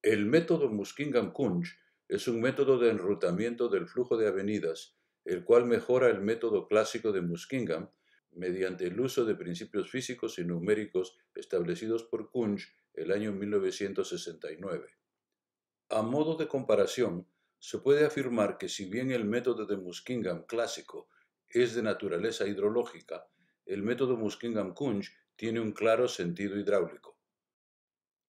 El método Muskingum-Kunc es un método de enrutamiento del flujo de avenidas, el cual mejora el método clásico de Muskingum mediante el uso de principios físicos y numéricos establecidos por Kunc el año 1969. A modo de comparación, se puede afirmar que si bien el método de Muskingum clásico es de naturaleza hidrológica, el método Muskingum-Kunc tiene un claro sentido hidráulico.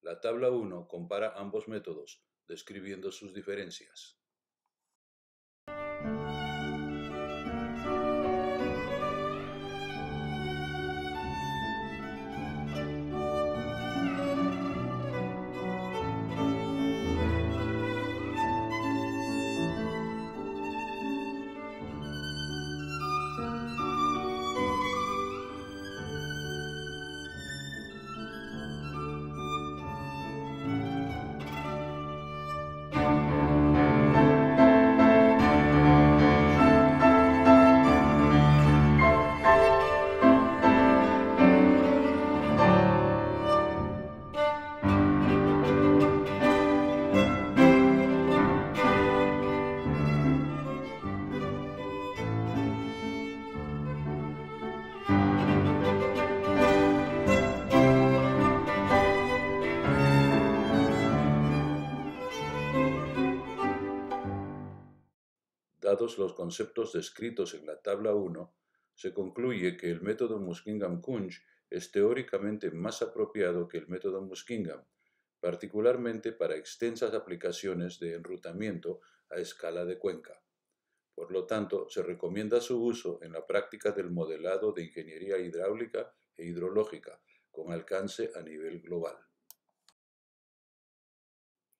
La tabla 1 compara ambos métodos, describiendo sus diferencias. Dados los conceptos descritos en la tabla 1, se concluye que el método Muskingum-Kunc es teóricamente más apropiado que el método Muskingum, particularmente para extensas aplicaciones de enrutamiento a escala de cuenca. Por lo tanto, se recomienda su uso en la práctica del modelado de ingeniería hidráulica e hidrológica, con alcance a nivel global.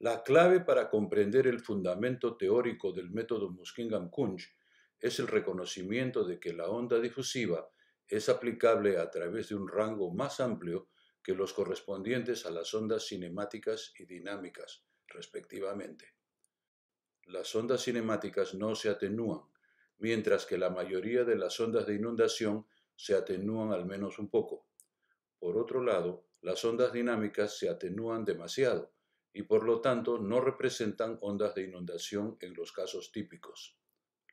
La clave para comprender el fundamento teórico del método Muskingum-Kunc es el reconocimiento de que la onda difusiva es aplicable a través de un rango más amplio que los correspondientes a las ondas cinemáticas y dinámicas, respectivamente. Las ondas cinemáticas no se atenúan, mientras que la mayoría de las ondas de inundación se atenúan al menos un poco. Por otro lado, las ondas dinámicas se atenúan demasiado y por lo tanto no representan ondas de inundación en los casos típicos.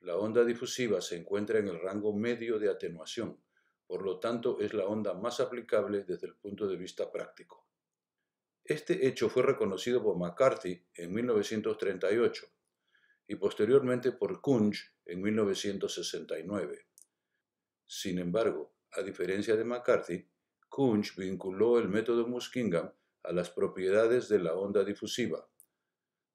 La onda difusiva se encuentra en el rango medio de atenuación, por lo tanto es la onda más aplicable desde el punto de vista práctico. Este hecho fue reconocido por McCarthy en 1938 y posteriormente por Kunc en 1969. Sin embargo, a diferencia de McCarthy, Kunc vinculó el método Muskingum a las propiedades de la onda difusiva.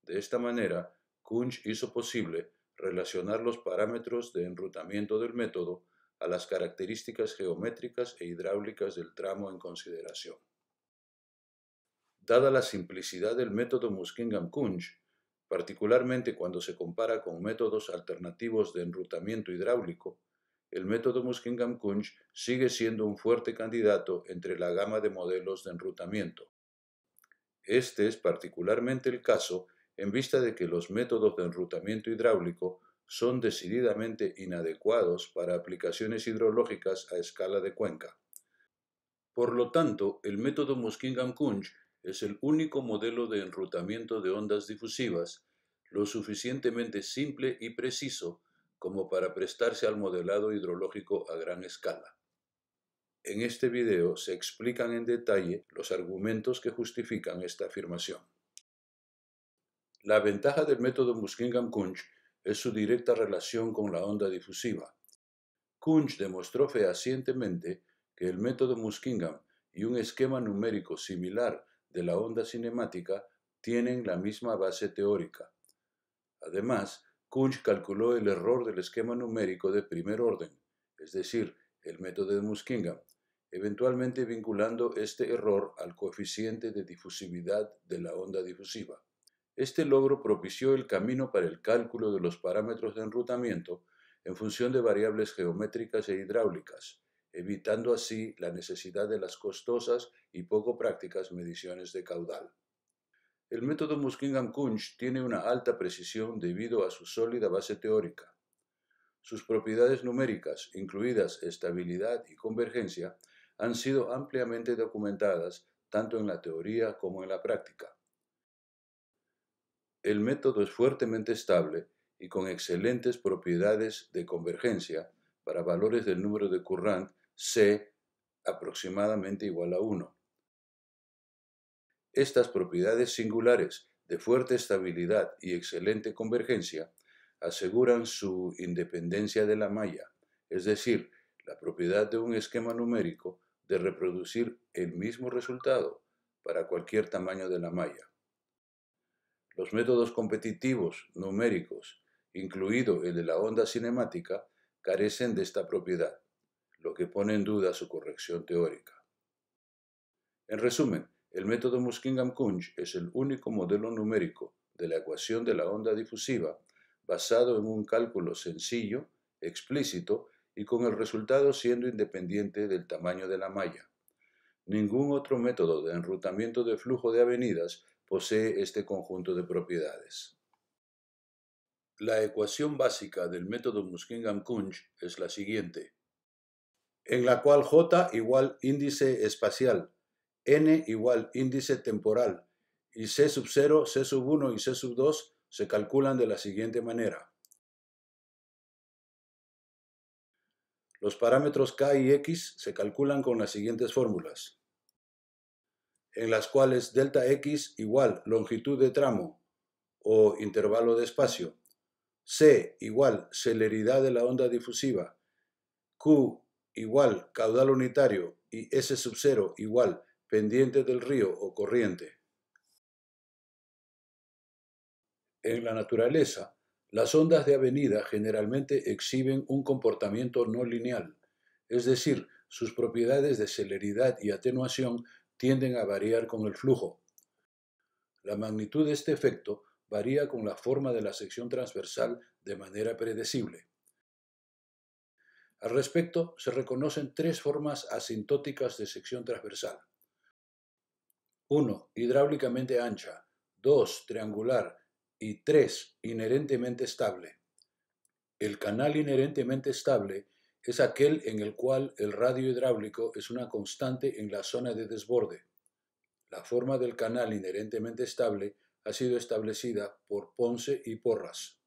De esta manera, Kunc hizo posible relacionar los parámetros de enrutamiento del método a las características geométricas e hidráulicas del tramo en consideración. Dada la simplicidad del método Muskingum-Kunc, particularmente cuando se compara con métodos alternativos de enrutamiento hidráulico, el método Muskingum-Kunc sigue siendo un fuerte candidato entre la gama de modelos de enrutamiento. Este es particularmente el caso en vista de que los métodos de enrutamiento hidráulico son decididamente inadecuados para aplicaciones hidrológicas a escala de cuenca. Por lo tanto, el método Muskingum-Kunc es el único modelo de enrutamiento de ondas difusivas lo suficientemente simple y preciso como para prestarse al modelado hidrológico a gran escala. En este video se explican en detalle los argumentos que justifican esta afirmación. La ventaja del método Muskingum-Kunc es su directa relación con la onda difusiva. Kunc demostró fehacientemente que el método Muskingum y un esquema numérico similar de la onda cinemática tienen la misma base teórica. Además, Kunc calculó el error del esquema numérico de primer orden, es decir, el método de Muskingum, eventualmente vinculando este error al coeficiente de difusividad de la onda difusiva. Este logro propició el camino para el cálculo de los parámetros de enrutamiento en función de variables geométricas e hidráulicas, evitando así la necesidad de las costosas y poco prácticas mediciones de caudal. El método Muskingum-Kunc tiene una alta precisión debido a su sólida base teórica. Sus propiedades numéricas, incluidas estabilidad y convergencia, han sido ampliamente documentadas tanto en la teoría como en la práctica. El método es fuertemente estable y con excelentes propiedades de convergencia para valores del número de Courant C aproximadamente igual a 1. Estas propiedades singulares de fuerte estabilidad y excelente convergencia aseguran su independencia de la malla, es decir, la propiedad de un esquema numérico de reproducir el mismo resultado para cualquier tamaño de la malla. Los métodos competitivos numéricos, incluido el de la onda cinemática, carecen de esta propiedad, lo que pone en duda su corrección teórica. En resumen, el método Muskingum-Kunc es el único modelo numérico de la ecuación de la onda difusiva basado en un cálculo sencillo, explícito y con el resultado siendo independiente del tamaño de la malla. Ningún otro método de enrutamiento de flujo de avenidas posee este conjunto de propiedades. La ecuación básica del método Muskingum-Kunc es la siguiente, en la cual J igual índice espacial, N igual índice temporal y C sub 0, C sub 1 y C sub 2 se calculan de la siguiente manera. Los parámetros K y X se calculan con las siguientes fórmulas, en las cuales delta X igual longitud de tramo o intervalo de espacio, C igual celeridad de la onda difusiva, Q igual caudal unitario y S sub 0 igual pendiente del río o corriente. En la naturaleza, las ondas de avenida generalmente exhiben un comportamiento no lineal, es decir, sus propiedades de celeridad y atenuación tienden a variar con el flujo. La magnitud de este efecto varía con la forma de la sección transversal de manera predecible. Al respecto, se reconocen tres formas asintóticas de sección transversal. 1. Hidráulicamente ancha. 2. Triangular. Y 3. Inherentemente estable. El canal inherentemente estable es aquel en el cual el radio hidráulico es una constante en la zona de desborde. La forma del canal inherentemente estable ha sido establecida por Ponce y Porras.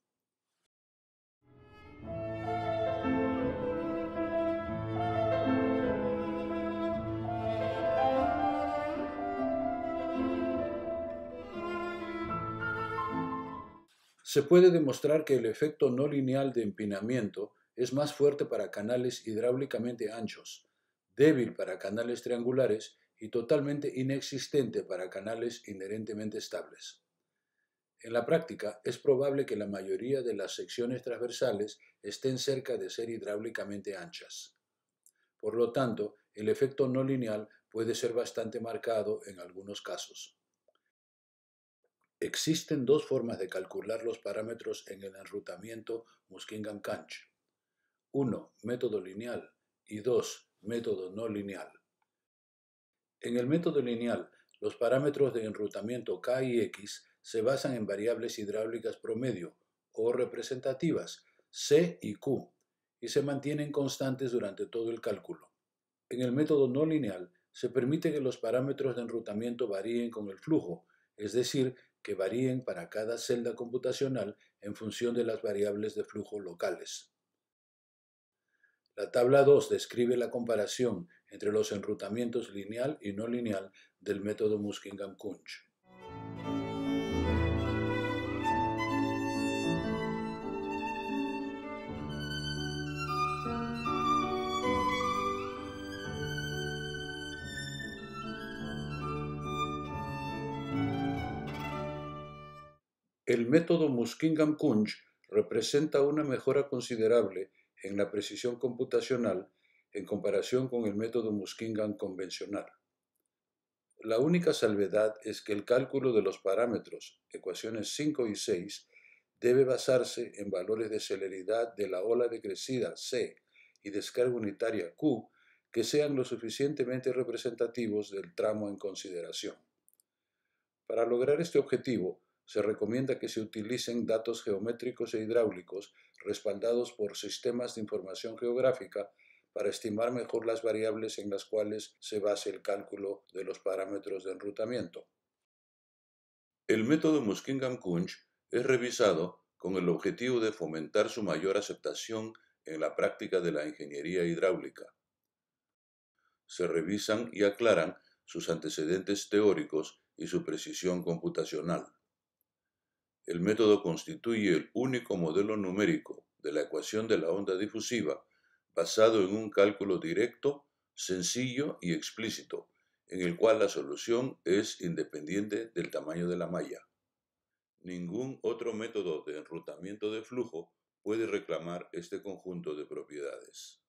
Se puede demostrar que el efecto no lineal de empinamiento es más fuerte para canales hidráulicamente anchos, débil para canales triangulares y totalmente inexistente para canales inherentemente estables. En la práctica, es probable que la mayoría de las secciones transversales estén cerca de ser hidráulicamente anchas. Por lo tanto, el efecto no lineal puede ser bastante marcado en algunos casos. Existen dos formas de calcular los parámetros en el enrutamiento Muskingum-Kunc. 1. Método lineal y 2. Método no lineal. En el método lineal, los parámetros de enrutamiento K y X se basan en variables hidráulicas promedio o representativas C y Q y se mantienen constantes durante todo el cálculo. En el método no lineal, se permite que los parámetros de enrutamiento varíen con el flujo, es decir, que varíen para cada celda computacional en función de las variables de flujo locales. La tabla 2 describe la comparación entre los enrutamientos lineal y no lineal del método Muskingum-Kunc. El método Muskingum-Kunc representa una mejora considerable en la precisión computacional en comparación con el método Muskingum convencional. La única salvedad es que el cálculo de los parámetros, ecuaciones 5 y 6, debe basarse en valores de celeridad de la ola de crecida C y descarga unitaria Q que sean lo suficientemente representativos del tramo en consideración. Para lograr este objetivo, se recomienda que se utilicen datos geométricos e hidráulicos respaldados por sistemas de información geográfica para estimar mejor las variables en las cuales se basa el cálculo de los parámetros de enrutamiento. El método Muskingum-Kunc es revisado con el objetivo de fomentar su mayor aceptación en la práctica de la ingeniería hidráulica. Se revisan y aclaran sus antecedentes teóricos y su precisión computacional. El método constituye el único modelo numérico de la ecuación de la onda difusiva basado en un cálculo directo, sencillo y explícito, en el cual la solución es independiente del tamaño de la malla. Ningún otro método de enrutamiento de flujo puede reclamar este conjunto de propiedades.